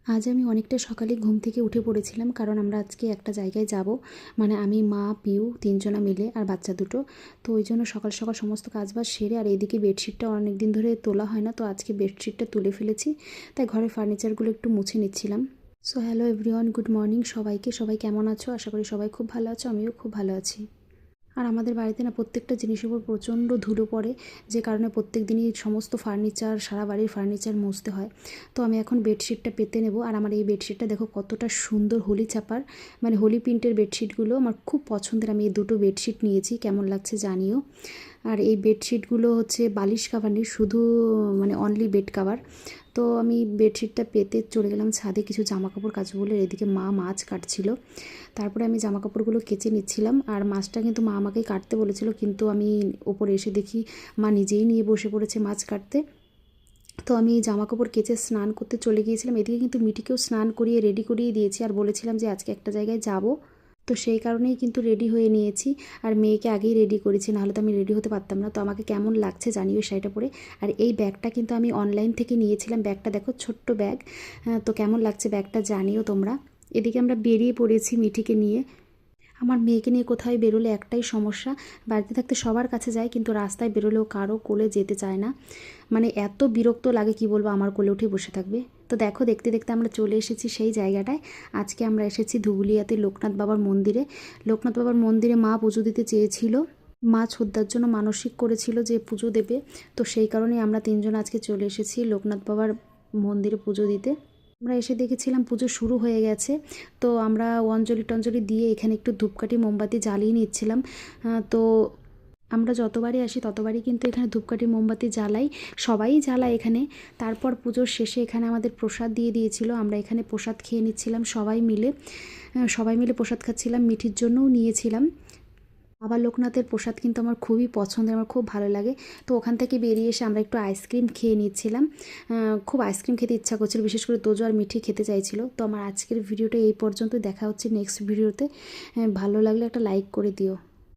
আজ আমি অনেকটা সকালে ঘুম থেকে উঠে পড়েছিলাম, কারণ আমরা আজকে একটা জায়গায় যাব। মানে আমি, মা, পিউ তিনজনা মিলে আর বাচ্চা দুটো। তো ওই জন্য সকাল সকাল সমস্ত কাজবাজ সেরে, আর এইদিকে বেডশিটটা অনেক দিন ধরে তোলা হয় না, তো আজকে বেডশিটটা তুলে ফেলেছি। তাই ঘরের ফার্নিচারগুলো একটু মুছে নিচ্ছিলাম। So hello everyone, good morning সবাইকে। সবাই কেমন আছো? আশা করি সবাই খুব ভালো আছো, আমিও খুব ভালো আছি। আর আমাদের বাড়িতে না প্রত্যেকটা জিনিসের উপর প্রচণ্ড ধুলো পড়ে, যে কারণে প্রত্যেক দিনই সমস্ত ফার্নিচার, সারা বাড়ির ফার্নিচার মুছতে হয়। তো আমি এখন বেডশিটটা পেতে নেব। আর আমার এই বেডশিটটা দেখো কতটা সুন্দর, হোলি ছাপার, মানে হোলি প্রিন্টের বেডশিটগুলো আমার খুব পছন্দের। আমি এই দুটো বেডশিট নিয়েছি, কেমন লাগছে জানিও। আর এই বেডশিটগুলো হচ্ছে বালিশ কাভার নেই, শুধু মানে অনলি বেড কাভার। তো আমি বেডশিটটা পেতে চলে গেলাম ছাদে কিছু জামাকাপড় কাচবো বলে। এদিকে মা মাছ কাটছিল, তারপরে আমি জামাকাপড়গুলো কেচে নিচ্ছিলাম। আর মাছটা কিন্তু মা আমাকেই কাটতে বলেছিল, কিন্তু আমি ওপরে এসে দেখি মা নিজেই নিয়ে বসে পড়েছে মাছ কাটতে। তো আমি জামাকাপড় কেচে স্নান করতে চলে গিয়েছিলাম। এদিকে কিন্তু মিঠিকেও স্নান করিয়ে রেডি করিয়ে দিয়েছি, আর বলেছিলাম যে আজকে একটা জায়গায় যাব, তো সেই কারণেই কিন্তু রেডি হয়ে নিয়েছি। আর মেয়েকে আগেই রেডি করেছি, নাহলে তো আমি রেডি হতে পারতাম না। তো আমাকে কেমন লাগছে জানিও শাড়িটা পরে। আর এই ব্যাগটা কিন্তু আমি অনলাইন থেকে নিয়েছিলাম। ব্যাগটা দেখো, ছোট্ট ব্যাগ। তো কেমন লাগছে ব্যাগটা জানিও তোমরা। এদিকে আমরা বেরিয়ে পড়েছি মিঠিকে নিয়ে। আমার মেয়েকে নিয়ে কোথায় বেরোলে একটাই সমস্যা, বাড়িতে থাকতে সবার কাছে যায়, কিন্তু রাস্তায় বেরোলেও কারো কোলে যেতে চায় না। মানে এত বিরক্ত লাগে, কি বলবো, আমার কোলে উঠে বসে থাকবে। তো দেখো, দেখতে দেখতে আমরা চলে এসেছি সেই জায়গাটায়। আজকে আমরা এসেছি ধুবুলিয়াতে লোকনাথ বাবার মন্দিরে। লোকনাথ বাবার মন্দিরে মা পুজো দিতে চেয়েছিল। মা ছোদ্দার জন্য মানসিক করেছিল যে পুজো দেবে। তো সেই কারণেই আমরা তিনজন আজকে চলে এসেছি লোকনাথ বাবার মন্দিরে পুজো দিতে। আমরা এসে দেখেছিলাম পুজো শুরু হয়ে গেছে। তো আমরা অঞ্জলি টঞ্জলি দিয়ে এখানে একটু ধূপকাঠি মোমবাতি জ্বালিয়ে নিচ্ছিলাম। তো আমরা যতবারই আসি ততবারই কিন্তু এখানে ধূপকাঠি মোমবাতি জ্বালাই, সবাই জ্বালায় এখানে। তারপর পুজোর শেষে এখানে আমাদের প্রসাদ দিয়ে দিয়েছিল, আমরা এখানে প্রসাদ খেয়ে নিচ্ছিলাম সবাই মিলে। সবাই মিলে প্রসাদ খাচ্ছিলাম, মিঠির জন্যও নিয়েছিলাম। বাবা লোকনাথের প্রসাদ কিন্তু আমার খুবই পছন্দের, আমার খুব ভালো লাগে। তো ওখান থেকে বেরিয়ে এসে আমরা একটু আইসক্রিম খেয়ে নিচ্ছিলাম। খুব আইসক্রিম খেতে ইচ্ছা করছিল, বিশেষ করে তোজো আর মিঠি খেতে চাইছিল। তো আমার আজকের ভিডিওটা এই পর্যন্ত, দেখা হচ্ছে নেক্সট ভিডিওতে। ভালো লাগলে একটা লাইক করে দিও।